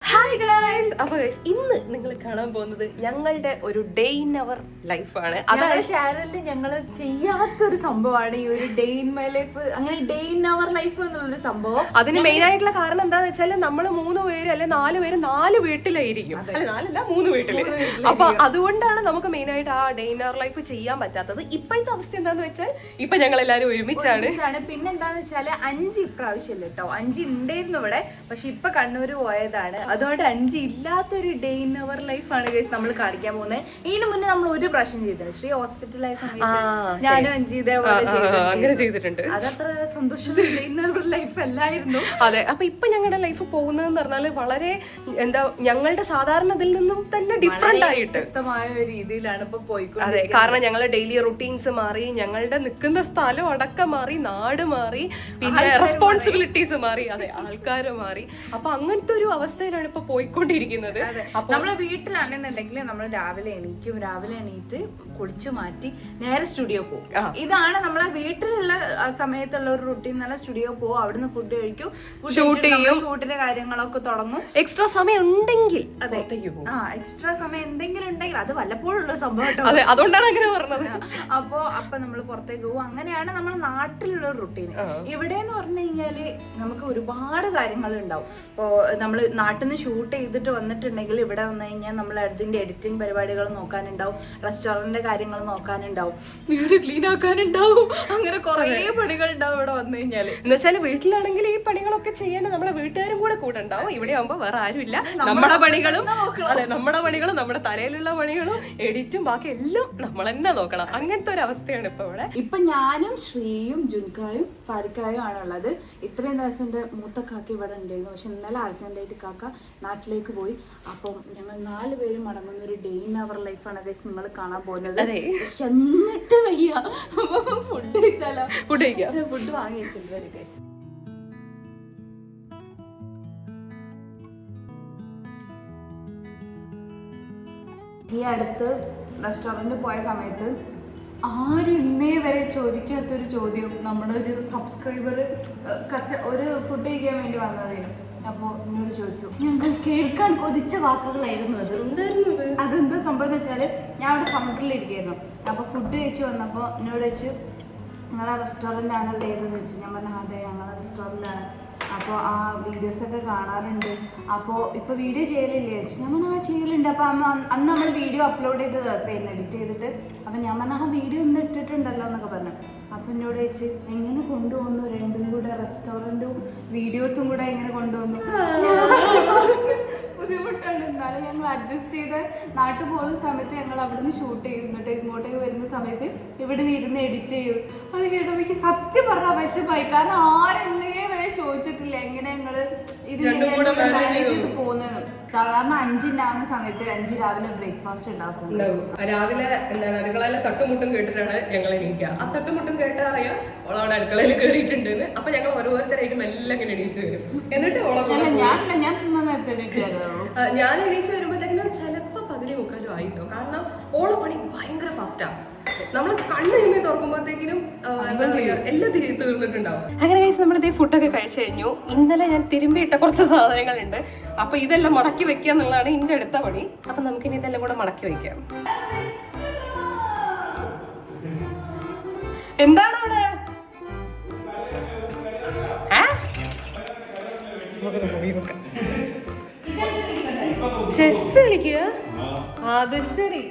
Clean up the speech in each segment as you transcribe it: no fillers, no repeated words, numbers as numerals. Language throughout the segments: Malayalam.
Hi guys. അപ്പൊ ഗൈസ് ഇന്ന് നിങ്ങൾ കാണാൻ പോകുന്നത് ഞങ്ങളുടെ ഒരു ഡേ ഇൻ അവർ ലൈഫാണ്. അതായത് ചാനലിൽ ഞങ്ങൾ ചെയ്യാത്തൊരു സംഭവമാണ് ഈ ഒരു ഡേ ഇൻ മൈ ലൈഫ്, അങ്ങനെ ഡേ ഇൻ അവർ ലൈഫ് എന്നുള്ളൊരു സംഭവം. അതിന് മെയിൻ ആയിട്ടുള്ള കാരണം എന്താന്ന് വെച്ചാൽ നമ്മൾ 3 പേര് അല്ലെ 4 പേര് 4 വീട്ടിലായിരിക്കും, അല്ലെ 4 അല്ല 3 വീട്ടില്. അപ്പൊ അതുകൊണ്ടാണ് നമുക്ക് മെയിൻ ആയിട്ട് ആ ഡേ ഇൻ അവർ ലൈഫ് ചെയ്യാൻ പറ്റാത്തത്. ഇപ്പോഴത്തെ അവസ്ഥ എന്താന്ന് വെച്ചാൽ ഇപ്പൊ ഞങ്ങൾ എല്ലാവരും ഒരുമിച്ചാണ്. പിന്നെ എന്താന്ന് വെച്ചാല് 5 ഇപ്രാവശ്യം കേട്ടോ, 5 ഉണ്ടായിരുന്നു ഇവിടെ, പക്ഷെ ഇപ്പൊ കണ്ണൂര് പോയതാണ്. അതുകൊണ്ട് 5 ഇല്ലാത്തൊരു ഡേ ഇൻ അവർ ലൈഫ് ആണ് ഗൈസ് നമ്മൾ കാണിക്കാൻ പോകുന്നത്. ഇതിന് മുന്നേ നമ്മൾ ഒരു പ്രാവശ്യം ചെയ്തിട്ടുണ്ട്, ശ്രീ ഹോസ്പിറ്റലായ സമയത്ത് ഞാനും 5 ഇതേപോലെ ചെയ്തിട്ടുണ്ട്. അതത്ര സന്തോഷം ഡേ ഇൻ അവർ ലൈഫ് അല്ലായിരുന്നു. അതെ. അപ്പൊ ഇപ്പൊ ഞങ്ങളുടെ ലൈഫ് പോകുന്നതെന്ന് പറഞ്ഞാല് വളരെ എന്താ ഞങ്ങളുടെ സാധാരണതിൽ നിന്നും തന്നെ ഡിഫറെന്റ് ആയിട്ട് വ്യത്യസ്തമായ ഒരു രീതിയിലാണ് ഇപ്പൊ പോയിക്കൊണ്ട്. അതെ, കാരണം ഞങ്ങളുടെ ഡെയിലി റുട്ടീൻസ് മാറി, ഞങ്ങളുടെ നിൽക്കുന്ന സ്ഥലം അടക്കം മാറി, നാട് മാറി, പിന്നെ റെസ്പോൺസിബിലിറ്റീസ് മാറി, അതെ ആൾക്കാര് മാറി. അപ്പൊ അങ്ങനത്തെ ഒരു അവസ്ഥയിലാണ് ഇപ്പൊ പോയിക്കൊണ്ടിരിക്കുന്നത്. നമ്മളെ വീട്ടിലാണെന്നുണ്ടെങ്കിൽ നമ്മൾ രാവിലെ എണീറ്റ് കുളിച്ചു മാറ്റി നേരെ സ്റ്റുഡിയോ പോകും. ഇതാണ് നമ്മളെ വീട്ടിലുള്ള സമയത്തുള്ള ഒരു റുട്ടീൻ. നല്ല സ്റ്റുഡിയോ പോകും, അവിടുന്ന് ഫുഡ് കഴിക്കും, ഷൂട്ടിന്റെ കാര്യങ്ങളൊക്കെ തുടങ്ങും. എക്സ്ട്രാ സമയം ഉണ്ടെങ്കിൽ അതെ, എക്സ്ട്രാ സമയം എന്തെങ്കിലും ഉണ്ടെങ്കിൽ അത് വല്ലപ്പോഴുള്ള സംഭവം. അതെ, അതുകൊണ്ടാണ് അങ്ങനെ പറഞ്ഞത്. അപ്പൊ നമ്മൾ പുറത്തേക്ക് പോകും. അങ്ങനെയാണ് നമ്മുടെ നാട്ടിലുള്ള ഒരു റുട്ടീൻ. ഇവിടെ എന്ന് പറഞ്ഞു കഴിഞ്ഞാല് നമുക്ക് ഒരുപാട് കാര്യങ്ങൾ ഉണ്ടാവും. ഇപ്പോ നമ്മള് നാട്ടിൽ നിന്ന് ഷൂട്ട് ചെയ്തിട്ട് വന്നിട്ടുണ്ടെങ്കിൽ ഇവിടെ വന്നു കഴിഞ്ഞാൽ നമ്മൾ അതിന്റെ എഡിറ്റിംഗ് പരിപാടികൾ നോക്കാനുണ്ടാവും, റെസ്റ്റോറന്റിന്റെ കാര്യങ്ങൾ നോക്കാനുണ്ടാവും, വീട് ക്ലീൻ ആക്കാനുണ്ടാവും, അങ്ങനെ കുറെ പണികൾ ഉണ്ടാവും ഇവിടെ വന്നു കഴിഞ്ഞാല്. എന്ന് വെച്ചാൽ വീട്ടിലാണെങ്കിൽ ഈ പണികളൊക്കെ ചെയ്യാൻ നമ്മളെ വീട്ടുകാരും കൂടെ ഉണ്ടാവും. ഇവിടെ ആവുമ്പോ വേറെ ആരുമില്ല. നമ്മുടെ പണികളും നമ്മുടെ തലയിലുള്ള പണികളും എഡിറ്റും ബാക്കി എല്ലാം നമ്മൾ തന്നെ നോക്കണം. അങ്ങനത്തെ ഒരു അവസ്ഥയാണ് ഇപ്പൊ ഇവിടെ. ഇപ്പൊ ഞാനും ശ്രീയും ജുൻകായും ഫാരിക്കായും ആണുള്ളത്. ഇത്രയും ദിവസം എന്റെ മൂത്ത കാക്ക ഇവിടെ ഉണ്ടായിരുന്നു, പക്ഷെ ഇന്നലെ അർജന്റായിട്ട് കാക്ക നാട്ടിലേക്ക് പോയി. അപ്പം ഞങ്ങൾ 4 പേരും അടങ്ങുന്ന ഒരു ഡേ ഇൻ അവർ ലൈഫാണ് ഗൈസ് നിങ്ങൾ കാണാൻ പോകുന്നത്. പക്ഷെ എന്നിട്ട് വയ്യ, ഫുഡ് കഴിച്ചാലോ? ഫുഡ് വാങ്ങി വെച്ചിട്ടുണ്ട് ഗൈസ്. ഈ അടുത്ത് റെസ്റ്റോറൻറ്റിൽ പോയ സമയത്ത് ആരും ഇന്നേ വരെ ചോദിക്കാത്തൊരു ചോദ്യം, നമ്മുടെ ഒരു സബ്സ്ക്രൈബർ ഒരു ഫുഡ് കഴിക്കാൻ വേണ്ടി വന്നതായിരുന്നു. അപ്പോൾ എന്നോട് ചോദിച്ചു, ഞങ്ങൾ കേൾക്കാൻ കൊതിച്ച വാക്കുകളായിരുന്നു അത്. അതെന്താ സംഭവം എന്ന് വെച്ചാൽ, ഞാൻ അവിടെ കൗണ്ടറിലിരിക്കുകയായിരുന്നു. അപ്പോൾ ഫുഡ് കഴിച്ച് വന്നപ്പോൾ എന്നോട് ചോദിച്ചു, നിങ്ങളെ റെസ്റ്റോറൻ്റ് ആണല്ലോ ഏതെന്ന് ചോദിച്ചു. ഞാൻ പറഞ്ഞു അതെ ഞങ്ങളെ റെസ്റ്റോറൻ്റാണ്. അപ്പോൾ ആ വീഡിയോസൊക്കെ കാണാറുണ്ട്, അപ്പോൾ ഇപ്പോൾ വീഡിയോ ചെയ്യലില്ലേ ചോദിച്ചു. ഞാൻ പറഞ്ഞു ചെയ്യലുണ്ട്. അപ്പോൾ അന്ന് നമ്മൾ വീഡിയോ അപ്ലോഡ് ചെയ്ത ദിവസമായിരുന്നു എഡിറ്റ് ചെയ്തിട്ട്. അപ്പം ഞാൻ പറഞ്ഞു വീഡിയോ ഒന്ന് ഇട്ടിട്ടുണ്ടല്ലോ എന്നൊക്കെ പറഞ്ഞു. അപ്പം എന്നോട് ചോദിച്ച് എങ്ങനെ കൊണ്ടുപോകുന്നു രണ്ടും കൂടെ, റെസ്റ്റോറൻറ്റും വീഡിയോസും കൂടെ എങ്ങനെ കൊണ്ടുപോകുന്നു? ബുദ്ധിമുട്ടാണ്, എന്നാലും ഞങ്ങൾ അഡ്ജസ്റ്റ് ചെയ്ത് നാട്ടിൽ പോകുന്ന സമയത്ത് ഞങ്ങൾ അവിടെ നിന്ന് ഷൂട്ട് ചെയ്യും, എന്നിട്ട് ഇങ്ങോട്ടേക്ക് വരുന്ന സമയത്ത് ഇവിടെ ഇരുന്ന് എഡിറ്റ് ചെയ്യും. അത് കേട്ടോ എനിക്ക് സത്യം പറഞ്ഞാൽ വിഷമായി, കാരണം ആരെന്നേ വരെ ചോദിച്ചിട്ടില്ല എങ്ങനെ ഞങ്ങൾ ഇത് മാനേജ് ചെയ്ത് പോകുന്നത്. സാധാരണ 5 ഉണ്ടാകുന്ന സമയത്ത് 5 രാവിലെ ബ്രേക്ക്ഫാസ്റ്റ് ഉണ്ടാക്കും. രാവിലെ എന്താണ് അടുക്കളയിലെ തട്ടുമുട്ടും കേട്ടിട്ടാണ് ഞങ്ങൾ എണീക്കുക. ആ തട്ടുമുട്ടും കേട്ടാ അറിയാം ഓളവിടെ അടുക്കളയിൽ കയറിയിട്ടുണ്ടെന്ന്. അപ്പൊ ഞങ്ങൾ ഓരോരുത്തരായിട്ടും എല്ലാം ഇങ്ങനെ എണീച്ച് വരും. എന്നിട്ട് ഞാൻ എണീച്ച് വരുമ്പോഴത്തേക്കിനും ചിലപ്പോ 10:45 ആയിട്ടോ, കാരണം ഓള പണി ഭയങ്കര ഫാസ്റ്റാ. നമ്മൾ കണ്ണ് കഴിയുമ്പോൾ തുറക്കുമ്പോഴത്തേക്കിനും എല്ലാം തീർന്നിട്ടുണ്ടാവും. അങ്ങനെ കഴിച്ച് നമ്മളിതേ ഫുഡൊക്കെ കഴിച്ചു കഴിഞ്ഞു. ഇന്നലെ ഞാൻ തിരുമ്പിയിട്ട കുറച്ച് സാധനങ്ങളുണ്ട്, അപ്പൊ ഇതെല്ലാം മടക്കി വെക്കുക എന്നുള്ളതാണ് എന്റെ അടുത്ത പണി. അപ്പൊ നമുക്കിനി ഇതെല്ലാം കൂടെ മടക്കി വെക്കാം. എന്താണ് അവിടെ? ചെസ് കളിക്കുക? അത് ശരി,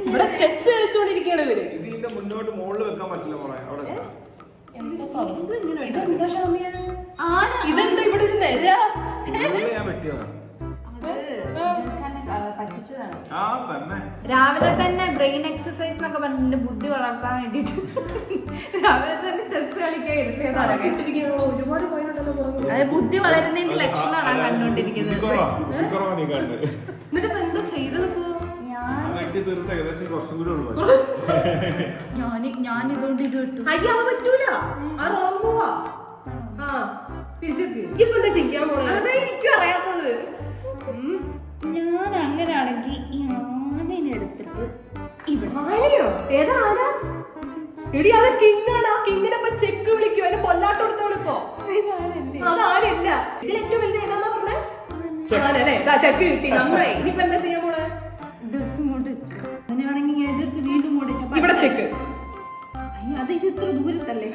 ഇവിടെ ചെസ് കളിച്ചോണ്ടിരിക്കുകയാണ് ഇവര്. മുന്നോട്ട് മുകളിൽ വെക്കാൻ പറ്റില്ല മോളെ, അവിടെ ഇതെന്താ ഷാമിയ? ഇതെന്താ ഇവിടെ ഒരു നിര? ഞാൻ പറ്റിയതാണ്. രാവിലെ തന്നെ ബ്രെയിൻ എക്സസൈസ് എന്നൊക്കെ പറഞ്ഞിട്ട് ബുദ്ധി വളർത്താൻ വേണ്ടിട്ട് രാവിലെ തന്നെ ചെസ് കളിക്കാൻ ഇരുത്തിയതാണ്. ഒരുപാട് പോയിന്റുണ്ടല്ലോ പുറകിൽ. അത് ബുദ്ധി വളരുന്നതിന്റെ ലക്ഷണമാണ് കണ്ടുകൊണ്ടിരിക്കുന്നത്. എന്നിട്ട് എന്താ ചെയ്തപ്പോ? ഞാൻ ഇതുകൊണ്ട് ഇത് കിട്ടും. അയ്യോ അത് പറ്റൂല, അത് റോങ് പോവാ. എന്താ ചെയ്യാൻ പോണത്? അതാ എനിക്കും അറിയാത്തത്. ഞാൻ അങ്ങനെയാണെങ്കിൽ ഈ ആനനെ എടുത്തിട്ട് ആനയോ? ഏതാ ആന? എടി അത് കിങ്ങാണ്. ആ കിങ്ങിനെ ചെക്ക് വിളിക്കും, അതിന് കൊല്ലാട്ട് കൊടുത്തോളിപ്പോ. അത് ആനല്ല. ഇതിൽ ഏറ്റവും വലുത് ഏതാന്നാ പറഞ്ഞേ? ആണല്ലേ ചെക്ക് കിട്ടി നന്നായി. ഇനിയിപ്പോ എന്താ ചെയ്യാൻ പോണേ? ഇതെടുത്ത് ഇങ്ങോട്ട് വെച്ചു. അങ്ങനെയാണെങ്കിൽ ഞാൻ ഇതെടുത്ത് വീണ്ടും ഇങ്ങോട്ട് വെച്ചു. ഇവിടെ ചെക്ക്. അത് ഇത് ഇത്ര ദൂരത്തല്ലേ?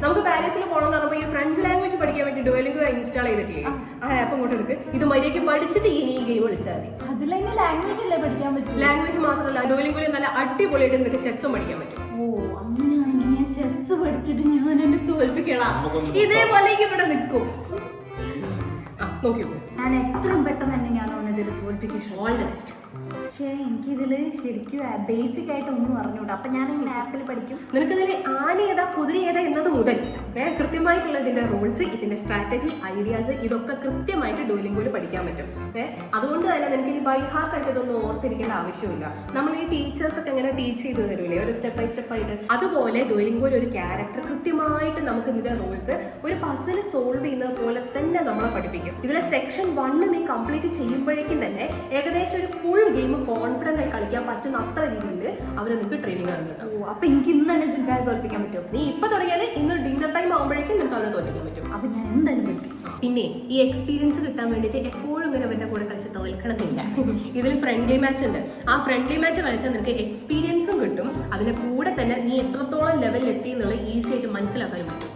നമുക്ക് പാരീസിൽ പോകണമെന്ന് പറഞ്ഞപ്പോ ഈ ഫ്രഞ്ച് ലാംഗ്വേജ് പഠിക്കാൻ വേണ്ടി ഡുവലിംഗോ ഇൻസ്റ്റാൾ ചെയ്തിട്ടില്ലേ? ആ ആപ്പ് അങ്ങോട്ട് എടുക്ക്. ഇത് മര്യാദയ്ക്ക് പഠിച്ചിട്ട് ഇനി ഈ ഗെയിം കളിച്ചാൽ മതി. അതിലെങ്കിൽ ലാംഗ്വേജ് അല്ലേ പഠിക്കാൻ പറ്റും? ലാംഗ്വേജ് മാത്രമല്ല ഡുവലിംഗോയിൽ നല്ല അടിപൊളിയായിട്ട് നിനക്ക് ചെസ്സും പഠിക്കാൻ പറ്റും. ഓ അങ്ങനെയാണെങ്കിൽ ഞാൻ ചെസ് പഠിച്ചിട്ട് ഞാൻ എന്നെ തോൽപ്പിക്കണം. ഇതേപോലെ ഇവിടെ നിൽക്കും. നോക്കിയോ, ഞാൻ എത്രയും പെട്ടെന്ന് തന്നെ ഞാൻ ഇതിൽ തോൽപ്പിക്കും. പക്ഷേ എനിക്കിതിൽ ശരിക്കും ബേസിക് ആയിട്ട് ഒന്നും അറിഞ്ഞൂടാ. അപ്പൊ ഞാൻ ഇങ്ങനെ ആപ്പിൽ പഠിക്കും. നിനക്കിതിൽ ആന ഏതാ കുതിര ഏതാ എന്നത് മുതൽ കൃത്യമായിട്ടുള്ള ഇതിന്റെ റൂൾസ്, ഇതിന്റെ സ്ട്രാറ്റജി, ഐഡിയാസ് ഇതൊക്കെ കൃത്യമായിട്ട് ഡുവലിംഗോയിൽ പഠിക്കാൻ പറ്റും. അതുകൊണ്ട് തന്നെ നിനക്ക് ഇനി ബൈ ഹാർട്ട് ആയിട്ട് ഇതൊന്നും ഓർത്തിരിക്കേണ്ട ആവശ്യമില്ല. നമ്മൾ ഈ ടീച്ചേഴ്സ് ഒക്കെ ഇങ്ങനെ ടീച്ച് ചെയ്ത് തരൂലേ ഒരു സ്റ്റെപ്പ് ബൈ സ്റ്റെപ്പ് ആയിട്ട്, അതുപോലെ ഡുവലിംഗോയിൽ ഒരു ക്യാരക്ടർ കൃത്യമായിട്ട് നമുക്ക് ഇതിന്റെ റൂൾസ് ഒരു പസിൽ സോൾവ് ചെയ്യുന്നത് പോലെ തന്നെ നമ്മളെ പഠിപ്പിക്കും. ഇതിലെ സെക്ഷൻ 1 നീ കംപ്ലീറ്റ് ചെയ്യുമ്പോഴേക്കും തന്നെ ഏകദേശം ഒരു ഫുൾ ഗെയിം കോൺഫിഡന്റ് ആയി കളിക്കാൻ പറ്റുന്ന അത്ര രീതിയിൽ അവർ നിങ്ങൾക്ക് ട്രെയിനിങ് തരുന്നുണ്ട്. അപ്പൊ എനിക്ക് ഇന്ന് തന്നെ ചുരുക്കാതെ തോൽപ്പിക്കാൻ പറ്റും. നീ ഇപ്പൊ തുടങ്ങിയാൽ ഇന്ന് ഡിന്നർ ടൈം ആകുമ്പോഴേക്കും നിങ്ങൾക്ക് അവരെ തോൽപ്പിക്കാൻ പറ്റും. അപ്പൊ ഞാൻ എന്തായാലും പഠിക്കും. പിന്നെ ഈ എക്സ്പീരിയൻസ് കിട്ടാൻ വേണ്ടിയിട്ട് എപ്പോഴും ഇങ്ങനെ അവരുടെ കൂടെ കളിച്ച് തോൽക്കണമെന്നില്ല. ഇതിൽ ഫ്രണ്ട്ലി മാച്ച് ഉണ്ട്. ആ ഫ്രണ്ട്ലി മാച്ച് കളിച്ചാൽ നിനക്ക് എക്സ്പീരിയൻസും കിട്ടും. അതിന്റെ കൂടെ തന്നെ നീ എത്രത്തോളം ലെവലിൽ എത്തി എന്നുള്ളത് ഈസി ആയിട്ട് മനസ്സിലാക്കാൻ പറ്റും.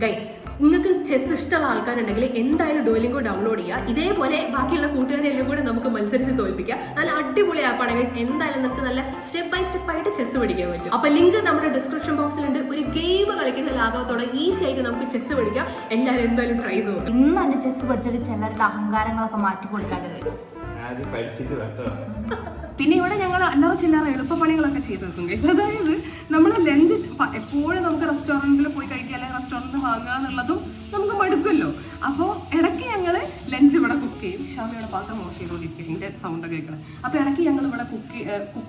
ഗൈസ്, നിങ്ങൾക്ക് ചെസ് ഇഷ്ടമുള്ള ആൾക്കാരുണ്ടെങ്കിൽ എന്തായാലും ഡുവലിംഗോ ഡൗൺലോഡ് ചെയ്യുക. ഇതേപോലെ ബാക്കിയുള്ള കൂട്ടുകാരെല്ലാം കൂടെ നമുക്ക് മത്സരിച്ച് തോൽപ്പിക്കാം. നല്ല അടിപൊളി ആപ്പാണ് ഗൈസ്. എന്തായാലും നിങ്ങൾക്ക് നല്ല സ്റ്റെപ്പ് ബൈ സ്റ്റെപ്പ് ആയിട്ട് ചെസ് പഠിക്കാൻ പറ്റും. അപ്പൊ ലിങ്ക് നമ്മുടെ ഡിസ്ക്രിപ്ഷൻ ബോക്സിലുണ്ട്. ഒരു ഗെയിം കളിക്കുന്ന ലാഘവത്തോടെ ഈസി ആയിട്ട് നമുക്ക് ചെസ് പഠിക്കാം. എല്ലാവരും എന്തായാലും ട്രൈ ചെയ്തു. ഇന്ന് തന്നെ ചെസ് പഠിച്ചിട്ട് ചിലരുടെ അഹങ്കാരങ്ങളൊക്കെ മാറ്റി കൊടുക്കാതെ ഗൈസ്. പിന്നെ ഇവിടെ ഞങ്ങൾ അല്ലാതെ ചില്ലറ എളുപ്പപ്പണികളൊക്കെ ചെയ്ത് വെക്കും ഗൈസ്. അതായത് നമ്മൾ ലഞ്ച് എപ്പോഴും നമുക്ക് റെസ്റ്റോറൻറ്റിൽ പോയി കഴിക്കുക അല്ലെങ്കിൽ റെസ്റ്റോറൻറ്റ് വാങ്ങുക എന്നുള്ളതും നമുക്ക് മടുക്കുമല്ലോ. അപ്പോൾ ഇടയ്ക്ക് ഞങ്ങൾ ലഞ്ച് ഇവിടെ കുക്ക് ചെയ്യും. ഷാമിയുടെ പാത്രം വാഷ് ചെയ്തുകൊണ്ടിരിക്കും, ഇതിൻ്റെ സൗണ്ട് കേൾക്കണം. അപ്പോൾ ഇടയ്ക്ക് ഞങ്ങൾ ഇവിടെ കുക്ക്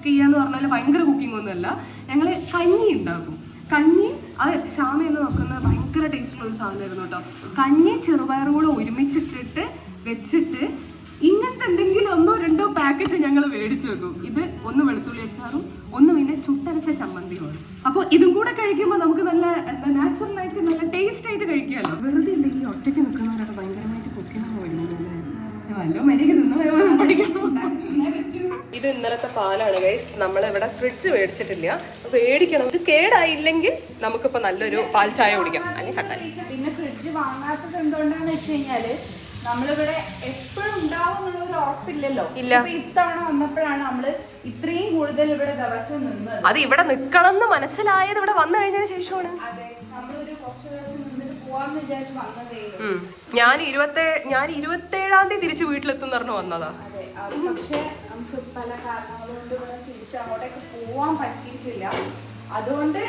ചെയ്യുക എന്ന് പറഞ്ഞാൽ ഭയങ്കര കുക്കിംഗ് ഒന്നുമല്ല. ഞങ്ങൾ കഞ്ഞി ഉണ്ടാക്കും. കഞ്ഞി അത് ഷാമ എന്ന് നോക്കുന്നത് ഭയങ്കര ടേസ്റ്റുള്ള ഒരു സാധനമായിരുന്നു കേട്ടോ. കഞ്ഞി ചെറുപയറുകൂടെ ഒരുമിച്ചിട്ടിട്ട് വെച്ചിട്ട് ഇങ്ങനത്തെ എന്തെങ്കിലും 1-2 പാക്കറ്റ് ഞങ്ങൾ മേടിച്ചു വെക്കും. ഇത് ഒന്ന് വെളുത്തുള്ളി അച്ചാറും ഒന്ന് പിന്നെ ചുട്ടരച്ച ചമ്മന്തിയുമാണ്. അപ്പോൾ ഇതും കൂടെ കഴിക്കുമ്പോൾ നമുക്ക് നല്ല നാച്ചുറൽ ആയിട്ട് നല്ല ടേസ്റ്റ് ആയിട്ട് കഴിക്കാമല്ലോ. വെറുതെ എന്തെങ്കിലും ഒറ്റയ്ക്ക് നിൽക്കുന്നവരൊക്കെ ഭയങ്കരമായിട്ട് കുക്കിംഗ് പഠിക്കുന്നത് വല്ലോ മര്യാദ നിന്ന് പഠിക്കണം. ഇത് ഇന്നലത്തെ പാലാണ് ഗൈസ്. നമ്മളിവിടെ ഫ്രിഡ്ജ് മേടിച്ചിട്ടില്ല, മേടിക്കണം. ഇത് കേടായില്ലെങ്കിൽ നമുക്കിപ്പോൾ നല്ലൊരു പാൽ ചായ കുടിക്കാം, അല്ലെങ്കിൽ കട്ടായി. പിന്നെ ഫ്രിഡ്ജ് വാങ്ങാത്തത് എന്തുകൊണ്ടാന്ന് വെച്ച് കഴിഞ്ഞാല് നമ്മളിവിടെ എപ്പോഴും ഉണ്ടാവും എന്നുള്ള ഒരു ഉറപ്പില്ലല്ലോ. ഇത്തവണ വന്നപ്പോഴാണ് നമ്മള് ഇത്രയും കൂടുതൽ ഇവിടെ ദിവസം നിന്നത്. അത് ഇവിടെ നിക്കണം എന്ന് മനസ്സിലായത് ഇവിടെ വന്നു കഴിഞ്ഞതിന് ശേഷമാണ്. അതെ, നമ്മളൊരു കുറച്ച് ദിവസം നിന്നിട്ട് പോവാന്ന് വിചാരിച്ച് വന്നതേ. ഞാൻ 27-ാം തീയതി തിരിച്ച് വീട്ടിലെത്തും പറഞ്ഞു വന്നതാ. അതെ, പക്ഷെ നമുക്ക് പല കാരണങ്ങൾ കൊണ്ട് ഇവിടെ തിരിച്ച് അങ്ങോട്ടേക്ക് പോവാൻ പറ്റിയിട്ടില്ല. അതുകൊണ്ട്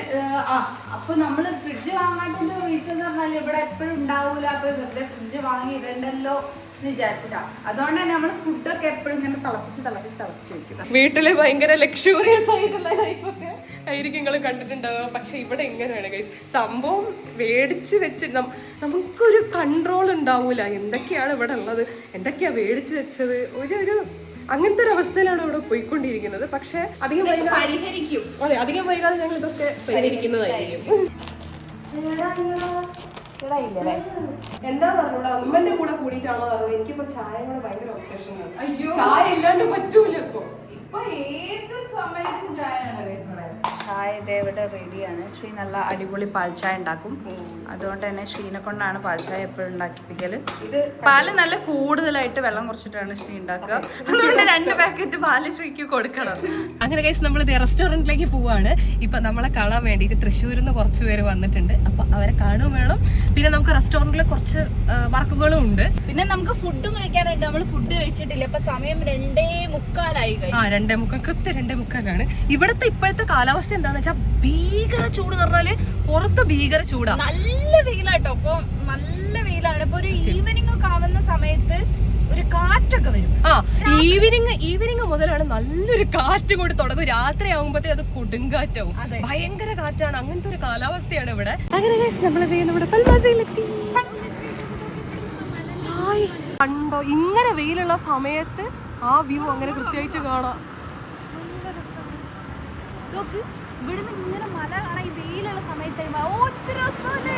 അപ്പൊ നമ്മള് ഫ്രിഡ്ജ് വാങ്ങാത്തതിന്റെ റീസൺ എന്ന് പറഞ്ഞാൽ ഇവിടെ എപ്പോഴും ഉണ്ടാവൂല. അപ്പൊ വെറുതെ ഫ്രിഡ്ജ് വാങ്ങി ഇടണ്ടല്ലോ എന്ന് വിചാരിച്ചിട്ടാ. അതുകൊണ്ട് തന്നെ നമ്മള് ഫുഡൊക്കെ എപ്പോഴും ഇങ്ങനെ തിളപ്പിച്ച് വെക്കും. വീട്ടില് ഭയങ്കര ലക്ഷൂറിയസ് ആയിട്ടുള്ള ലൈഫൊക്കെ ആയിരിക്കും നിങ്ങൾ കണ്ടിട്ടുണ്ടാവുക. പക്ഷെ ഇവിടെ ഇങ്ങനെയാണ് ഗൈസ് സംഭവം. മേടിച്ച് വെച്ച് നമുക്കൊരു കൺട്രോൾ ഉണ്ടാവൂല. എന്തൊക്കെയാണ് ഇവിടെ ഉള്ളത്, എന്തൊക്കെയാ മേടിച്ച് വെച്ചത്, ഒരു അങ്ങനത്തെ ഒരു അവസ്ഥയിലാണ് ഇവിടെ പോയിക്കൊണ്ടിരിക്കുന്നത്. പക്ഷെ അധികം പരിഹരിക്കും. അതെ, അധികം വൈകാതെ ഞങ്ങൾ ഇതൊക്കെ പരിഹരിക്കുന്നതായിരിക്കും. എന്താന്ന് പറഞ്ഞൂടാ, ഉമ്മന്റെ കൂടെ കൂടിയിട്ടാണോ പറഞ്ഞത്. എനിക്കിപ്പോ ചായ കൂടെ ഭയങ്കര ഒബ്സഷൻ ആണ്. ചായ ഇല്ലാണ്ട് പറ്റൂല. ഇപ്പൊ ഏത് സമയത്തും ചായ ഇവിടെ റെഡിയാണ്. ശ്രീ നല്ല അടിപൊളി പാൽ ചായ ഉണ്ടാക്കും. അതുകൊണ്ട് തന്നെ ശ്രീനെ കൊണ്ടാണ് പാൽ ചായ എപ്പോഴും ഉണ്ടാക്കിപ്പിക്കല്. പാല് നല്ല കൂടുതലായിട്ട് വെള്ളം കുറച്ചിട്ടാണ് ശ്രീ ഉണ്ടാക്കുക. അതുകൊണ്ട് 2 പാക്കറ്റ് പാല് ശ്രീക്ക് കൊടുക്കണം. അങ്ങനെ ഗൈസ് നമ്മൾ റെസ്റ്റോറന്റിലേക്ക് പോവാണ്. ഇപ്പൊ നമ്മളെ കാണാൻ വേണ്ടിയിട്ട് തൃശ്ശൂരിൽ നിന്ന് കുറച്ച് പേര് വന്നിട്ടുണ്ട്. അപ്പൊ അവരെ കാണുകയും വേണം. പിന്നെ നമുക്ക് റെസ്റ്റോറന്റിൽ കുറച്ച് വർക്കുകളും ഉണ്ട്. പിന്നെ നമുക്ക് ഫുഡ് കഴിക്കാനുണ്ട്. നമ്മൾ ഫുഡ് കഴിച്ചിട്ടില്ല. ഇപ്പൊ സമയം 2:45 കൃത്യം 2:45. ഇവിടുത്തെ ഇപ്പോഴത്തെ കാലാവസ്ഥ എന്താന്ന് വെച്ചാൽ ഭീകര ചൂട് എന്ന് പറഞ്ഞാല് പുറത്ത് ഭീകര ചൂടാ. നല്ല വെയിലാട്ടോ. അപ്പൊ നല്ല വെയിലാണ്. ഇപ്പൊ ഒരു ഈവനിങ് ഒക്കെ ആവുന്ന സമയത്ത് ഒരു കാറ്റൊക്കെ വരും. ഈവനിങ് മുതലാണ് നല്ലൊരു കാറ്റും കൂടി തുടങ്ങും. രാത്രി ആകുമ്പോഴത്തേ അത് കൊടുങ്കാറ്റാവും. ഭയങ്കര കാറ്റാണ്. അങ്ങനത്തെ ഒരു കാലാവസ്ഥയാണ് ഇവിടെ. അങ്ങനെ നമ്മുടെ പൽമാസയിലെത്തി. കണ്ടോ, ഇങ്ങനെ വെയിലുള്ള സമയത്ത് ആ വ്യൂ അങ്ങനെ കൃത്യമായിട്ട് കാണാം. ഇവിടുന്ന് ഇങ്ങനെ മല കാണാൻ ഈ വെയിലുള്ള സമയത്ത് ഒത്തിരി രസമല്ലേ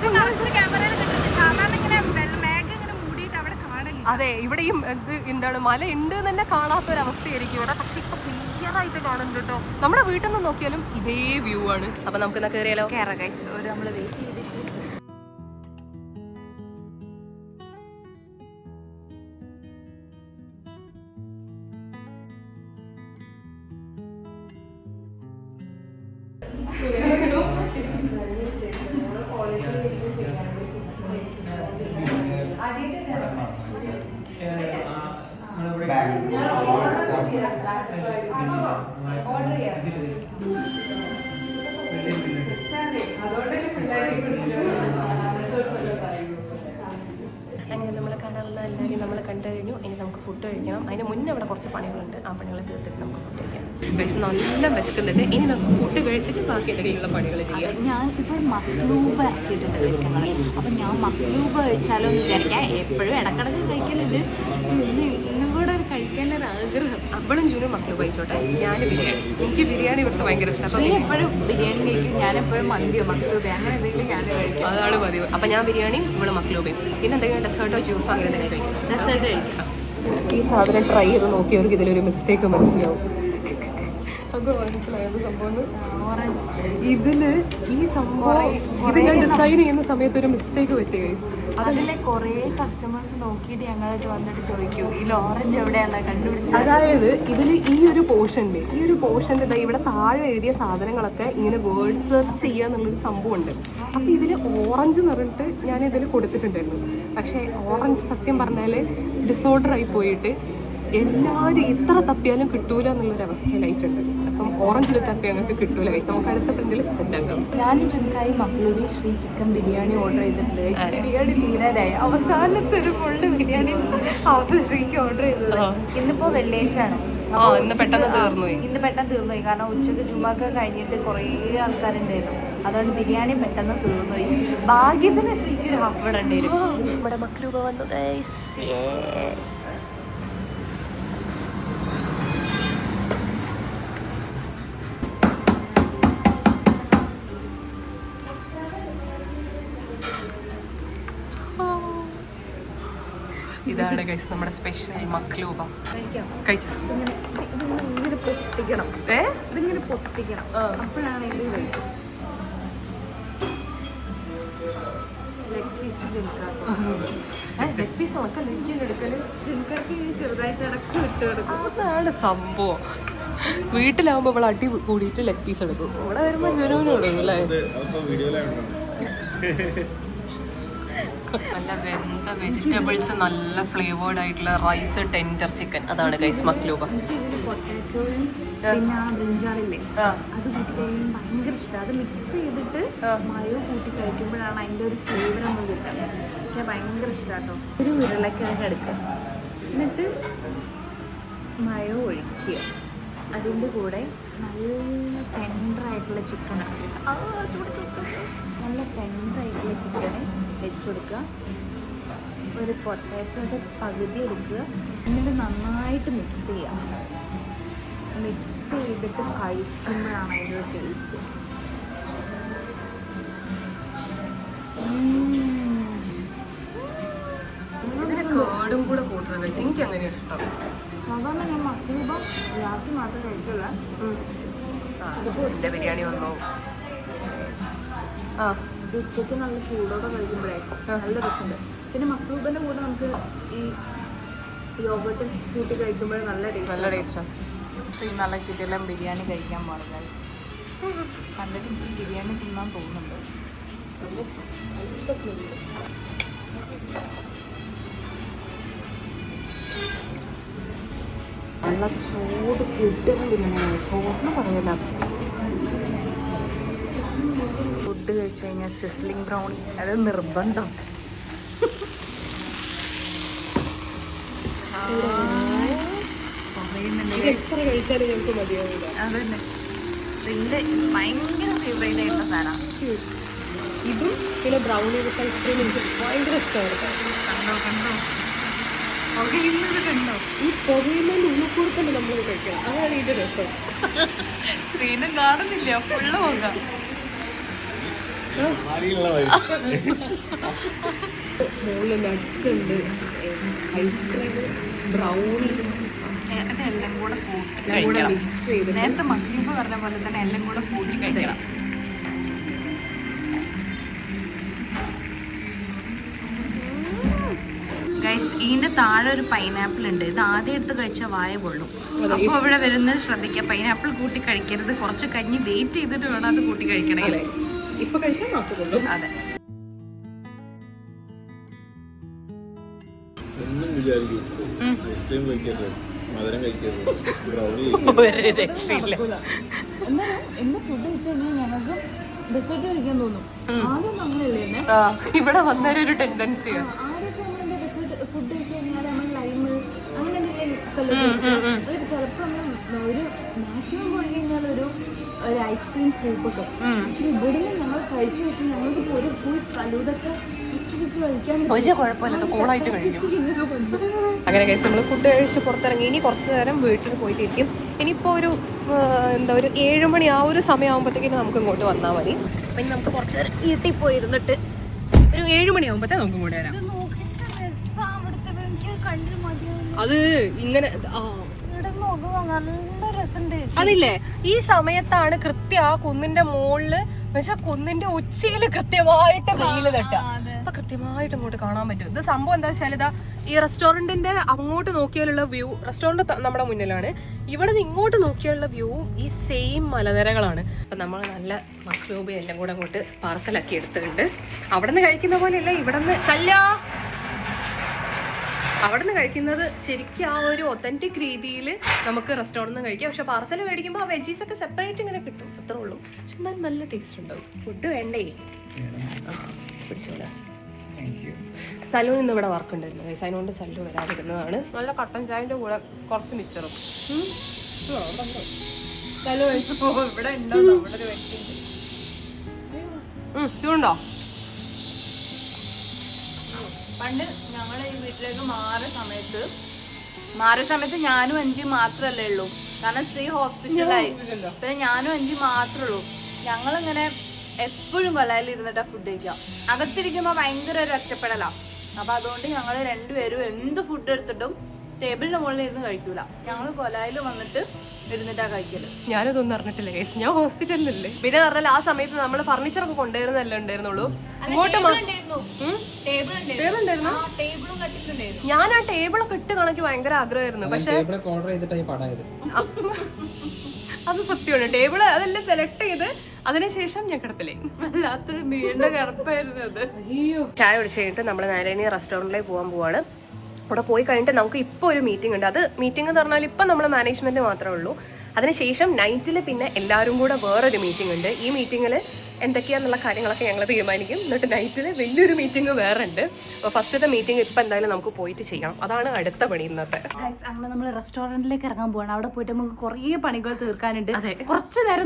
ക്യാമറയിൽ കിട്ടുന്നത്. സാധാരണ ഇങ്ങനെ മേഘം ഇങ്ങനെ മൂടിയിട്ട് അവിടെ കാണില്ല. അതെ, ഇവിടെയും എന്താണ് മല ഉണ്ട് തന്നെ കാണാത്തൊരവസ്ഥയായിരിക്കും ഇവിടെ. പക്ഷെ ഇപ്പൊ ക്ലിയറായിട്ട് കാണുന്നുണ്ട് കേട്ടോ. നമ്മുടെ വീട്ടിൽ നിന്ന് നോക്കിയാലും ഇതേ വ്യൂ ആണ്. അപ്പൊ നമുക്ക് എന്നാ കയറിയാലോ? ഗൈസ്, ഒരു നമ്മൾ വെയിറ്റ് ചെയ്തിരിക്കും. അങ്ങനെ നമ്മൾ കാണാനുള്ള എല്ലാവരെയും നമ്മൾ കണ്ടു കഴിഞ്ഞു. ഇനി നമുക്ക് ഫുഡ് കഴിക്കണം. അതിന് മുന്നേ അവിടെ കുറച്ച് പണികളുണ്ട്. ആ പണികൾ തീർത്തിട്ട് നമുക്ക് ഫുഡ് കഴിക്കാം. കഴിച്ച് നല്ല വിശക്കുന്നുണ്ട്. ഇനി നമുക്ക് ഫുഡ് കഴിച്ചിട്ട് ബാക്കി എന്തെങ്കിലുള്ള പണികൾ ചെയ്യാം. ഞാൻ ഇപ്പോൾ മക്ലൂബ് ആക്കിയിട്ടുണ്ട് കഴിച്ചങ്ങൾ. അപ്പം ഞാൻ മക്ലൂബ് കഴിച്ചാലോ എന്ന് വിചാരിക്കാം. എപ്പോഴും ഇടക്കിടക്ക് കഴിക്കലുണ്ട്. പക്ഷെ ഇന്നും കൂടെ ഒരു കഴിക്കാനൊരു ആഗ്രഹം. അപ്പോഴും ജൂനും മക്ലൂബ് കഴിച്ചോട്ടെ. ഞാൻ ബിരിയാണി, എനിക്ക് ബിരിയാണി ഇവിടുത്തെ ഭയങ്കര ഇഷ്ടം. നീ എപ്പോഴും ബിരിയാണി കഴിക്കും, ഞാൻ എപ്പോഴും മന്തിയോ മക്ലൂബോ അങ്ങനെ എന്തെങ്കിലും ഞാൻ കഴിക്കും. അതാണ് പതിവ്. അപ്പം ഞാൻ ബിരിയാണിയും ഇവിടെ മക്ലൂബയും. പിന്നെ എന്തെങ്കിലും ഡെസേർട്ടോ ജ്യൂസോ അങ്ങനെ എന്തെങ്കിലും കഴിക്കും. ഡെസേർട്ട് കഴിക്കാം. ഈ സാധനം ട്രൈ ചെയ്ത് നോക്കിയവർക്ക് ഇതിലൊരു മിസ്റ്റേക്ക് മനസ്സിലാവും. അത് മനസ്സിലായത് സംഭവം. ഇതില് ഈ സംഭവം ഇത് ഞാൻ ഡിസൈൻ ചെയ്യുന്ന സമയത്ത് ഒരു മിസ്റ്റേക്ക് പറ്റി. അതിലെ കുറേ കസ്റ്റമേഴ്സ് നോക്കിയിട്ട് ഞങ്ങളത് വന്നിട്ട് ചോദിക്കും ഈ ഓറഞ്ച് എവിടെയാണ് കണ്ടുപിടിച്ചത്. അതായത് ഇതിൽ ഈ ഒരു പോർഷൻ്റെ ഇവിടെ താഴെ എഴുതിയ സാധനങ്ങളൊക്കെ ഇങ്ങനെ വേർഡ് സെർച്ച് ചെയ്യുക എന്നുള്ളൊരു സംഭവമുണ്ട്. അപ്പോൾ ഇതിൽ ഓറഞ്ച് എന്ന് പറഞ്ഞിട്ട് ഞാൻ ഇതിൽ കൊടുത്തിട്ടുണ്ടായിരുന്നു. പക്ഷേ ഓറഞ്ച് സത്യം പറഞ്ഞാൽ ഡിസോർഡർ ആയി പോയിട്ട് എല്ലാവരും എത്ര തപ്പിയാലും കിട്ടൂല എന്നുള്ളൊരു അവസ്ഥയിലായിട്ടുണ്ട്. അപ്പം ഓറഞ്ചിൽ തപ്പി അങ്ങോട്ട് കിട്ടൂല. നമുക്ക് അടുത്ത പ്രിന്റിൽ സെറ്റ് ആക്കാം. ഞാൻ ചുമക്കായി മക്കളൂരി ശ്രീ ചിക്കൻ ബിരിയാണി ഓർഡർ ചെയ്തിട്ടുണ്ട്. ബിരിയാണി തീരാനായി. അവസാനത്തെ ഒരു ഫുള്ള് ബിരിയാണി ശ്രീക്ക് ഓർഡർ ചെയ്തത്. ഇന്നിപ്പോ വെള്ളിയാഴ്ചയാണ്. ഇന്ന് പെട്ടെന്ന് തീർന്നുപോയി. കാരണം ഉച്ചക്ക് ചുമക്കെ കഴിഞ്ഞിട്ട് കുറേ ആൾക്കാരുണ്ടായിരുന്നു. അതുകൊണ്ട് ബിരിയാണി പെട്ടെന്ന് തീർന്നുപോയി. ഭാഗ്യത്തിന് ശ്രീക്ക് ഒരു ഹാഫ് ഇടണ്ടായിരുന്നു. നമ്മുടെ മക്ലൂബ വന്നു. ഇതാണ് ഗൈസ് നമ്മുടെ സ്പെഷ്യൽ മക്ലൂബ. കഴിച്ചോ? ഇതിങ്ങനെ പൊട്ടിക്കണം. ഇതിങ്ങനെ പൊട്ടിക്കണം. അപ്പോഴാണ് ഇത് കഴിക്കും. ലെഗ് പീസ് ചെറുതായിട്ട് ഇടക്ക് വിട്ട് കൊടുക്കും. അതാണ് സംഭവം. വീട്ടിലാവുമ്പോ ഇവിടെ അടി കൂടിയിട്ട് ലെഗ് പീസ് എടുക്കും. ഇവിടെ വരുമ്പോ ജനുവിനും എടുക്കും അല്ലേ? നല്ല വെന്ത വെജിറ്റബിൾസ്, നല്ല ഫ്ലേവേർഡ് ആയിട്ടുള്ള റൈസ്, ടെൻഡർ ചിക്കൻ. അതാണ് ഗൈസ് മക്ലൂബ. പൊട്ടാറ്റോയും പിന്നെ ആ ബ്രിഞ്ചാളില്ലേ അത് കൂട്ടിക്കഴിഞ്ഞാൽ ഭയങ്കര ഇഷ്ടമാണ്. അത് മിക്സ് ചെയ്തിട്ട് മയോ കൂട്ടി കഴിക്കുമ്പോഴാണ് അതിൻ്റെ ഒരു ഫ്ലേവർ നമ്മൾ കിട്ടുക. എനിക്ക് ഭയങ്കര ഇഷ്ടമാണ് കേട്ടോ. ഒരു ഉരുളക്കിഴങ്ങ് എടുക്കുക, എന്നിട്ട് മയോ ഒഴിക്കുക. അതിൻ്റെ കൂടെ നല്ല ടെൻഡറായിട്ടുള്ള ചിക്കനാണ്, നല്ല ടെൻഡറായിട്ടുള്ള ചിക്കന് വെച്ചുകൊടുക്കുക. ഒരു പൊട്ടാറ്റോയുടെ പകുതി എടുക്കുക, എന്നിട്ട് നന്നായിട്ട് മിക്സ് ചെയ്യുക. മിക്സ് ചെയ്തിട്ട് കഴിക്കുമ്പോഴാണ് അതിൻ്റെ ഒരു ടേസ്റ്റ്. കേടും കൂടെ കൂട്ടുന്നത് എനിക്ക് അങ്ങനെ ഇഷ്ടം. സാധാരണ ഞാൻ മക്കളൂബ രാത്രി മാത്രമേ കഴിക്കില്ല. ബിരിയാണി വന്നോ? ഇത് ഉച്ചയ്ക്ക് നല്ല ചൂടോടെ കഴിക്കുമ്പോഴേ നല്ല രസമുണ്ട്. പിന്നെ മക്കളൂബൻ്റെ കൂടെ നമുക്ക് ഈ യോഗട്ട് കൂട്ടി കഴിക്കുമ്പോഴേ നല്ല ടേസ്റ്റാണ്. നല്ല കിട്ടിയെല്ലാം ബിരിയാണി കഴിക്കാൻ പാടില്ല. കണ്ടിട്ട് എനിക്ക് ബിരിയാണി തിന്നാൻ തോന്നുന്നുണ്ട്. നല്ല ചൂട് കിട്ടുന്ന ബിരിയാണി സോറിന് പറയല. ഫുഡ് കഴിച്ചു കഴിഞ്ഞാൽ സിസ്ലിംഗ് ബ്രൗണി അത് നിർബന്ധം. അതന്നെ ഇതിൻ്റെ ഭയങ്കര ഫേവറേറ്റ് ആയിട്ടുള്ള സാധനമാണ് ഇതും. പിന്നെ ബ്രൗണി വിത്ത് ഐസ്ക്രീം എനിക്ക് ഭയങ്കര ഇഷ്ടമാണ്. കണ്ടോ കണ്ടോ ഈ പുകയുന്നതിന്റെ ഉള്ളിൽ കൂടെ തന്നെ നമ്മൾ കഴിക്കണം. അതാണ് ഇതിന്റെ രസം. സ്ക്രീനും കാണുന്നില്ല, ഫുള്ള് പോകാം. മുകളിൽ നട്ട്സ് ഉണ്ട്, ഐസ്ക്രീം, ബ്രൗണി, എല്ലാം കൂടെ കൂട്ടി കഴിക്കണം. നേരത്തെ മക്രീബ് പറഞ്ഞ പോലെ തന്നെ എല്ലാം കൂടെ കൂട്ടി കഴിക്കണം. ഇതിന്റെ താഴെ ഒരു പൈനാപ്പിൾ ഉണ്ട്. ഇത് ആദ്യം എടുത്ത് കഴിച്ചാൽ വായ കൊള്ളും. അപ്പോൾ ഇവിടെ വരുന്നത് ശ്രദ്ധിക്കുക, പൈനാപ്പിൾ കൂട്ടി കഴിക്കരുത്. കുറച്ച് കഴിഞ്ഞ് വെയിറ്റ് ചെയ്തിട്ട് വേണം അത് കൂട്ടി കഴിക്കണമെങ്കിൽ. ഇപ്പൊ കഴിച്ചാൽ മാത്രമേ. അതെ. എന്നെ ഫുഡ് വെച്ച് കഴിഞ്ഞാൽ ഞങ്ങൾക്ക് ഡെസേർട്ട് കഴിക്കാൻ തോന്നും. ആദ്യം അങ്ങനെയല്ലേ തന്നെ ഇവിടെ വന്നൊരു ടെൻഡൻസി. ആദ്യമൊക്കെ നമ്മൾ ഡെസേർട്ട് ഫുഡ് വെച്ച് കഴിഞ്ഞാൽ നമ്മൾ ലൈം അങ്ങനെ എന്തെങ്കിലും ചിലപ്പോൾ നമ്മൾ ഒരു മാക്സിമം പോയി കഴിഞ്ഞാൽ ഒരു ഐസ്ക്രീം സ്കൂപ്പൊക്കെ. പക്ഷെ ഇവിടുന്ന് ഞങ്ങൾ കഴിച്ചു വെച്ച് ഞങ്ങൾക്ക് ഒരു ഫുൾ ഫലൂതൊക്കെ ഒരു കുഴപ്പമില്ല, കൂളായിട്ട് കഴിക്കും. അങ്ങനെ കഴിച്ച് നമ്മൾ ഫുഡ് കഴിച്ച് പുറത്തിറങ്ങി. ഇനി കുറച്ച് നേരം വീട്ടിൽ പോയിട്ടിരിക്കും. ഇനിയിപ്പോൾ ഒരു 7 മണി ആ ഒരു സമയമാകുമ്പോഴത്തേക്കിനും നമുക്ക് ഇങ്ങോട്ട് വന്നാൽ മതി. അപ്പം ഇനി നമുക്ക് കുറച്ച് നേരം വീട്ടിൽ പോയി ഇരുന്നിട്ട് ഒരു 7 മണിയാകുമ്പോഴത്തേ നമുക്ക് ഇങ്ങോട്ട് വരാം. അത് ഇങ്ങനെ അതില്ലേ, ഈ സമയത്താണ് കൃത്യം ആ കുന്നിന്റെ മുകളില് എന്നുവെച്ചാൽ കുന്നിന്റെ ഉച്ചയില് കൃത്യമായിട്ട് വെയില് തട്ടുക. അപ്പൊ കൃത്യമായിട്ട് ഇങ്ങോട്ട് കാണാൻ പറ്റും. ഇത് സംഭവം എന്താ വെച്ചാൽ ഇതാ ഈ റെസ്റ്റോറന്റിന്റെ അങ്ങോട്ട് നോക്കിയാലുള്ള വ്യൂ, റെസ്റ്റോറന്റ് നമ്മുടെ മുന്നിലാണ്. ഇവിടെ നിന്ന് ഇങ്ങോട്ട് നോക്കിയുള്ള വ്യൂവും ഈ സെയിം മലനിരകളാണ്. അപ്പൊ നമ്മൾ നല്ല മക്രൂബി എല്ലാം കൂടെ അങ്ങോട്ട് പാർസലാക്കി എടുത്തിട്ടുണ്ട്. അവിടെ നിന്ന് കഴിക്കുന്ന പോലെയല്ല ഇവിടെ നിന്ന് അവിടെ നിന്ന് കഴിക്കുന്നത് ശരിക്കും ആ ഒരു ഒത്തന്റിക് രീതിയിൽ നമുക്ക് റെസ്റ്റോറൻറ്റിൽ നിന്ന് കഴിക്കാം. പക്ഷെ പാർസൽ മേടിക്കുമ്പോൾ ആ വെജീസ് ഒക്കെ സെപ്പറേറ്റ് ഇങ്ങനെ കിട്ടും, അത്രേ ഉള്ളൂ. പക്ഷെ എന്നാലും നല്ല ടേസ്റ്റ് ഉണ്ടാവും. ഫുഡ് വേണ്ടേ? പിടിച്ചോളാ. സലൂൺ ഇന്ന് ഇവിടെ വർക്ക് ഉണ്ടായിരുന്നു. സൈനോണ്ട് സലൂൺ വരാതിരുന്നതാണ്. നല്ല കട്ടൻ ചായന്റെ കൂടെ കുറച്ച് മിച്ചറും. ഇവിടെ ഉണ്ടോ നമ്മുടെ ഒരു വ്യക്തി ഇതുണ്ടോ? പണ്ട് ഞങ്ങൾ ഈ വീട്ടിലേക്ക് മാറിയ സമയത്ത് ഞാനും അഞ്ചി മാത്രല്ലേ ഉള്ളൂ. കാരണം ശ്രീ ഹോസ്പിറ്റലായി. പിന്നെ ഞാനും അഞ്ചി മാത്രമേ ഉള്ളൂ. ഞങ്ങളിങ്ങനെ എപ്പോഴും കൊലായിൽ ഇരുന്നിട്ടാ ഫുഡ് കഴിക്കാം. അകത്തിരിക്കുമ്പോൾ ഭയങ്കര ഒരു ഒറ്റപ്പെടലാണ്. അപ്പൊ അതുകൊണ്ട് ഞങ്ങൾ രണ്ടുപേരും എന്ത് ഫുഡ് എടുത്തിട്ടും ടേബിളിന്റെ മുകളിൽ ഇരുന്ന് കഴിക്കൂല. ഞങ്ങൾ കൊലായിൽ വന്നിട്ട് ഇരുന്നിട്ടാ കഴിക്കല്. ഞാനതൊന്നും അറിഞ്ഞിട്ടില്ല കേസ്. ഞാൻ ഹോസ്പിറ്റലിലല്ലേ. പിന്നെ പറഞ്ഞാൽ ആ സമയത്ത് നമ്മൾ ഫർണിച്ചറൊക്കെ കൊണ്ടുവരുന്നല്ലേ ഉണ്ടായിരുന്നുള്ളൂ. ഞാൻ ആ ടേബിളൊക്കെ ഇട്ട് കണക്ക് ഭയങ്കര ആഗ്രഹമായിരുന്നു. പക്ഷെ അത് സത്യമാണ്. ടേബിള് അതെല്ലാം സെലക്ട് ചെയ്ത് അതിനുശേഷം ഞാൻ കിടപ്പില്ലേ. വല്ലാത്തൊരു നീണ്ട കിടപ്പായിരുന്നു അത്. അയ്യോ. ചായ കുടിച്ച് കഴിഞ്ഞിട്ട് നമ്മൾ നേരെ ഇനി റെസ്റ്റോറൻറ്റിലേക്ക് പോകാൻ പോവാണ്. അവിടെ പോയി കഴിഞ്ഞിട്ട് നമുക്ക് ഇപ്പോൾ ഒരു മീറ്റിംഗ് ഉണ്ട്. അത് മീറ്റിംഗ് എന്ന് പറഞ്ഞാൽ ഇപ്പം നമ്മൾ മാനേജ്മെൻറ്റ് മാത്രമേ ഉള്ളൂ. അതിനുശേഷം നൈറ്റിൽ പിന്നെ എല്ലാവരും കൂടെ വേറൊരു മീറ്റിംഗ് ഉണ്ട്. ഈ മീറ്റിങ്ങിൽ എന്തൊക്കെയാണെന്നുള്ള കാര്യങ്ങളൊക്കെ ഞങ്ങൾ തീരുമാനിക്കും. എന്നിട്ട് നൈറ്റിൽ വലിയൊരു മീറ്റിംഗ് വേറെ ഉണ്ട്. അപ്പോൾ ഫസ്റ്റത്തെ മീറ്റിംഗ് ഇപ്പം എന്തായാലും നമുക്ക് പോയിട്ട് ചെയ്യണം. അതാണ് അടുത്ത പണി ഇന്നത്തെ. അങ്ങനെ നമ്മൾ റെസ്റ്റോറൻറ്റിലേക്ക് ഇറങ്ങാൻ പോവാണ്. അവിടെ പോയിട്ട് നമുക്ക് കുറേ പണികൾ തീർക്കാനുണ്ട്. കുറച്ച് നേരം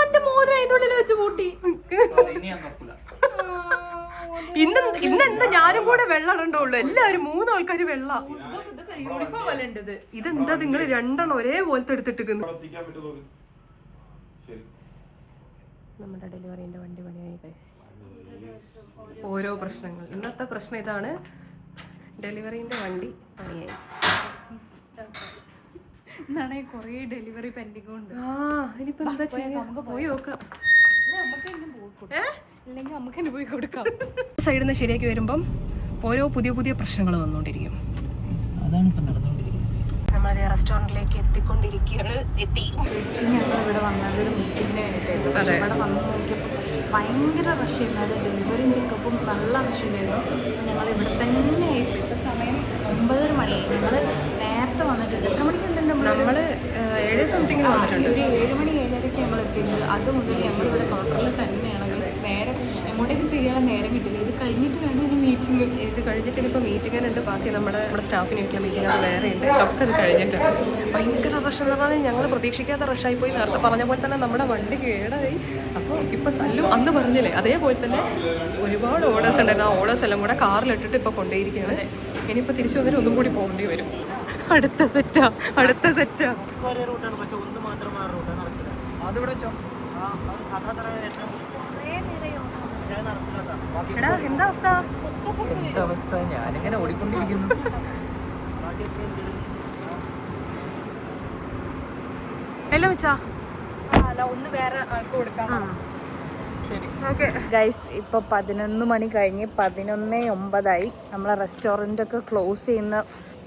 എന്റെ മോതിരം അതിൻ്റെ ഉള്ളിൽ വെച്ച് കൂട്ടി. ഇന്നെന്താ ഞാനും കൂടെ വെള്ളം ഇടണ്ടുള്ളൂ. എല്ലാവരും 3 ആൾക്കാർ വെള്ള. യൂണിഫോം പോലെ ഉണ്ട്. ഇതെന്താ നിങ്ങൾ 2 ഒരേപോലത്തെ എടുത്തിട്ടിരിക്കുന്നു? നമ്മുടെ ഡെലിവറിന്റെ വണ്ടി പണിയായി. ഓരോ പ്രശ്നങ്ങൾ. ഇന്നത്തെ പ്രശ്നം ഇതാണ്, ഡെലിവറിന്റെ വണ്ടി പണിയായി. എന്നാണ് കുറേ ഡെലിവറി പെൻഡിങ് ഉണ്ട്. ഇനിയിപ്പോ എന്താ ചെയ്യാ? പോയി നോക്കാം. അല്ലെങ്കിൽ നമുക്ക് തന്നെ പോയി കൊടുക്കാം. സൈഡിൽ നിന്ന് ശരിയാക്കി വരുമ്പം ഓരോ പുതിയ പ്രശ്നങ്ങൾ വന്നുകൊണ്ടിരിക്കും. നമ്മളത് റെസ്റ്റോറൻറ്റിലേക്ക് എത്തിക്കൊണ്ടിരിക്കുകയാണ്. ഞങ്ങൾ ഇവിടെ വന്നത് ഒരു മീറ്റിങ്ങിന് വേണ്ടിയിട്ടായിരുന്നു. പക്ഷേ ഇവിടെ വന്ന് നോക്കിയപ്പോൾ ഭയങ്കര റഷ്യായിരുന്നു. അത് ഡെലിവറിയും പിക്കപ്പും നല്ല റഷ്യുണ്ടായിരുന്നു. ഞങ്ങൾ ഇവിടെ തന്നെ ആയിപ്പോയി. ഇപ്പോൾ സമയം 9:30 മണിയായി. ഞങ്ങൾ നേരത്തെ വന്നിട്ടുണ്ട്. എത്ര മണിക്ക് എന്തുണ്ട്? നമ്മൾ 7 സംതിങ് വന്നിട്ടുണ്ട്. ഒരു 7 മണി 7:30 ഞങ്ങൾ എത്തിയിട്ടുണ്ട്. അത് മുതൽ ഞങ്ങളിവിടെ ക്വാർട്ടറിൽ തന്നെയാണ്. നേരം എങ്ങോട്ടേക്കും തിരിയാൻ നേരം കിട്ടില്ല. ഇത് കഴിഞ്ഞിട്ട് വേണം ഇനി മീറ്റിംഗ്. ഇത് കഴിഞ്ഞിട്ട് ഇനിയിപ്പോൾ മീറ്റിങ്ങിനുണ്ട്. ബാക്കി നമ്മുടെ സ്റ്റാഫിന് വയ്ക്കാൻ മീറ്റിംഗ് അത് വേറെ ഉണ്ട്. ഒക്കെ ഇത് കഴിഞ്ഞിട്ടുണ്ട്. ഭയങ്കര റഷ് എന്ന് പറഞ്ഞാൽ ഞങ്ങൾ പ്രതീക്ഷിക്കാത്ത റഷായി പോയി. നേരത്തെ പറഞ്ഞ പോലെ തന്നെ നമ്മുടെ വണ്ടി കേടായി. അപ്പോൾ ഇപ്പോൾ സല്ലു അന്ന് പറഞ്ഞില്ലേ അതേപോലെ തന്നെ ഒരുപാട് ഓർഡേഴ്സ് ഉണ്ടായിരുന്നു. ആ ഓർഡേഴ്സ് എല്ലാം കൂടെ കാറിലിട്ടിട്ട് ഇപ്പോൾ കൊണ്ടുപോയിരിക്കുകയാണ്. ഇനിയിപ്പോൾ തിരിച്ചു വന്നിട്ട് ഒന്നും കൂടി പോകേണ്ടി വരും. അടുത്ത സെറ്റാ. എടാ എന്താ അവസ്ഥ? ഞാനിങ്ങനെ ഓടിക്കൊണ്ടിരിക്കുന്നു. എല്ലാം വെച്ചാ ഒന്ന് വേറെ ആൾക്ക് കൊടുക്കാം. ശരി, ഓക്കെ. ഗൈസ് ഇപ്പോൾ 11 മണി കഴിഞ്ഞ് 11:09 നമ്മളെ റെസ്റ്റോറൻ്റൊക്കെ ക്ലോസ് ചെയ്യുന്ന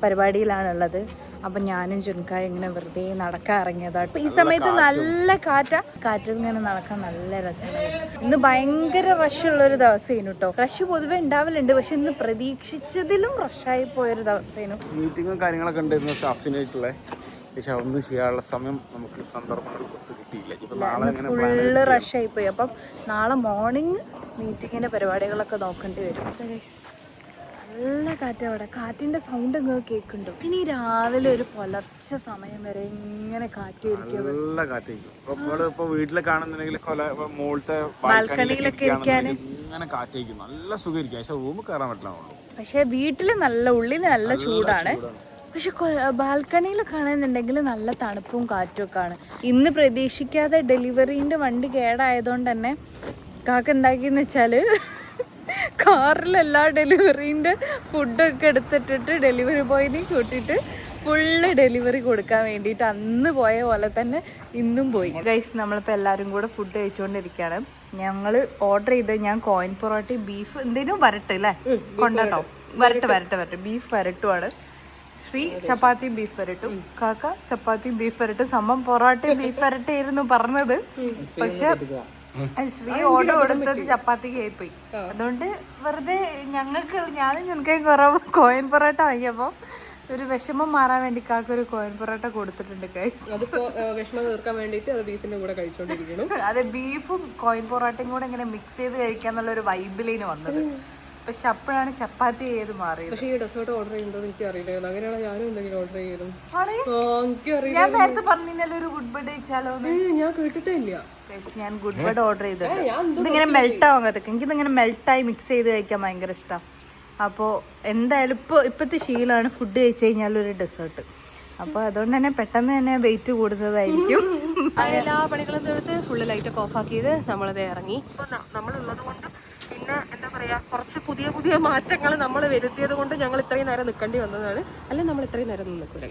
പരിപാടിയിലാണുള്ളത്. അപ്പം ഞാനും ജുൻകായും ഇങ്ങനെ വെറുതെ നടക്കാൻ ഇറങ്ങിയതാണ്. ഈ സമയത്ത് നല്ല കാറ്റ് ഇങ്ങനെ നടക്കാൻ നല്ല രസമാണ്. ഇന്ന് ഭയങ്കര റഷുള്ളൊരു ദിവസമായിരുന്നു കേട്ടോ. റഷ് പൊതുവെ ഉണ്ടാവലുണ്ട്, പക്ഷെ ഇന്ന് പ്രതീക്ഷിച്ചതിലും റഷായി പോയൊരു ദിവസമായിരുന്നു. മീറ്റിങ്ങും കാര്യങ്ങളൊക്കെ ഉണ്ടായിരുന്നു സ്റ്റാഫ്സിനായിട്ടുള്ള. പക്ഷെ ഒന്നും ചെയ്യാനുള്ള സമയം നമുക്ക് സന്ദർഭങ്ങൾ കിട്ടിയില്ല. ഇപ്പൊ നാളെ ഫുള്ള് റഷായി പോയി. അപ്പം നാളെ മോർണിംഗ് മീറ്റിങ്ങിന്റെ പരിപാടികളൊക്കെ നോക്കേണ്ടി വരും. നല്ല കാറ്റ്, അവിടെ കാറ്റിന്റെ സൗണ്ട് ഇങ്ങനെ കേൾക്കുന്നുണ്ടോ? ഇനി രാവിലെ ഒരു പുലർച്ചെ സമയം വരെ ഇങ്ങനെ കാറ്റായിരിക്കും. നല്ല കാറ്റായിരിക്കും. ഇപ്പൊ വീട്ടില് കാണുന്നുണ്ടെങ്കിൽ മുകളിലത്തെ ബാൽക്കണിയിലൊക്കെ ഇരിക്കാൻ ഇങ്ങനെ കാറ്റായിരിക്കും. നല്ല സുഖമായിരിക്കും. പക്ഷെ റൂമിൽ കയറാൻ പറ്റില്ല. പക്ഷെ വീട്ടില് നല്ല ഉള്ളിൽ നല്ല ചൂടാണ്. പക്ഷെ ബാൽക്കണിയിലൊക്കെ ആണെന്നുണ്ടെങ്കിൽ നല്ല തണുപ്പും കാറ്റും ഒക്കെ ആണ്. ഇന്ന് പ്രതീക്ഷിക്കാതെ ഡെലിവറീൻ്റെ വണ്ടി കേടായതുകൊണ്ട് തന്നെ കാക്ക എന്താക്കിയെന്ന് വെച്ചാൽ കാറിലെല്ലാ ഡെലിവറീൻ്റെ ഫുഡൊക്കെ എടുത്തിട്ടിട്ട് ഡെലിവറി ബോയിനെ കൂട്ടിയിട്ട് ഫുള്ള് ഡെലിവറി കൊടുക്കാൻ വേണ്ടിയിട്ട് അന്ന് പോയ പോലെ തന്നെ ഇന്നും പോയി. ഗൈസ് നമ്മളിപ്പോൾ എല്ലാവരും കൂടെ ഫുഡ് കഴിച്ചുകൊണ്ടിരിക്കുകയാണ്. ഞങ്ങൾ ഓർഡർ ചെയ്ത് ഞാൻ കോയിൻ പൊറോട്ട ബീഫ് എന്തിനും വരട്ട് അല്ലേ കൊണ്ടോ? വരട്ട് ബീഫ് വരട്ടുമാണ്. ശ്രീ ചപ്പാത്തി ബീഫ് വരട്ടും, കാക്ക ചപ്പാത്തി ബീഫ് വരട്ടും. സംഭവം പൊറോട്ടയും ബീഫ് വരട്ടായിരുന്നു പറഞ്ഞത്, പക്ഷെ ശ്രീ ഓർഡർ കൊടുത്തത് ചപ്പാത്തിക്ക് ആയിപ്പോയി. അതുകൊണ്ട് വെറുതെ ഞങ്ങൾക്ക് ഞാനും ഞങ്ങൾക്കും കുറവ് കോയിൻ പൊറോട്ട വാങ്ങിയപ്പോൾ ഒരു വിഷമം മാറാൻ വേണ്ടി കാക്ക ഒരു കോയിൻ പൊറോട്ട കൊടുത്തിട്ടുണ്ട്. അതിപ്പോ വിഷമം തീർക്കാൻ വേണ്ടിയിട്ട് അത് ബീഫിന്റെ കൂടെ കഴിച്ചോണ്ടിരിക്കുന്നു. അതെ, ബീഫും കോയിൻ പൊറോട്ടയും കൂടെ ഇങ്ങനെ മിക്സ് ചെയ്ത് കഴിക്കാന്നുള്ള ഒരു വൈബിലേന് വന്നത്. പക്ഷെ അപ്പോഴാണ് ചപ്പാത്തി ചെയ്ത് മാറിയത്. പക്ഷേ ഈ ഡെസേർട്ട് ഓർഡർ ചെയ്യുന്നത് എനിക്ക് അറിയില്ലായിരുന്നു. അങ്ങനെയാണ് ഞാനും എന്തെങ്കിലും ഓർഡർ ചെയ്തു. ഞാൻ നേരത്തെ പറഞ്ഞാൽ ഒരു ഗുഡ് ബഡ് കഴിച്ചാലോ? ഞാൻ കേട്ടിട്ടേ ഇല്ല. ഞാൻ ഗുഡ് ബഡ് ഓർഡർ ചെയ്തിട്ട് ഇതിങ്ങനെ മെൽട്ട് ആവാൻ കഥക്ക്. എനിക്കിതിങ്ങനെ മെൽട്ടായി മിക്സ് ചെയ്ത് കഴിക്കാൻ ഭയങ്കര ഇഷ്ടമാണ്. അപ്പോൾ എന്തായാലും ഇപ്പോഴത്തെ ശീലമാണ് ഫുഡ് കഴിച്ച് കഴിഞ്ഞാൽ ഒരു ഡെസേർട്ട്. അപ്പോൾ അതുകൊണ്ട് തന്നെ പെട്ടെന്ന് തന്നെ വെയിറ്റ് കൂടുന്നതായിരിക്കും. എല്ലാ പണികളും തീർത്ത് ഫുള്ള് ലൈറ്റൊക്കെ ഓഫാക്കിയത് നമ്മളത് ഇറങ്ങി. അപ്പോൾ നമ്മളുള്ളത് കൊണ്ട് പിന്നെ എന്താ പറയുക, കുറച്ച് പുതിയ മാറ്റങ്ങൾ നമ്മൾ വരുത്തിയത് കൊണ്ട് ഞങ്ങൾ ഇത്രയും നേരം നിൽക്കേണ്ടി വന്നതാണ്. അല്ലെങ്കിൽ നമ്മൾ ഇത്രയും നേരം നിൽക്കില്ല.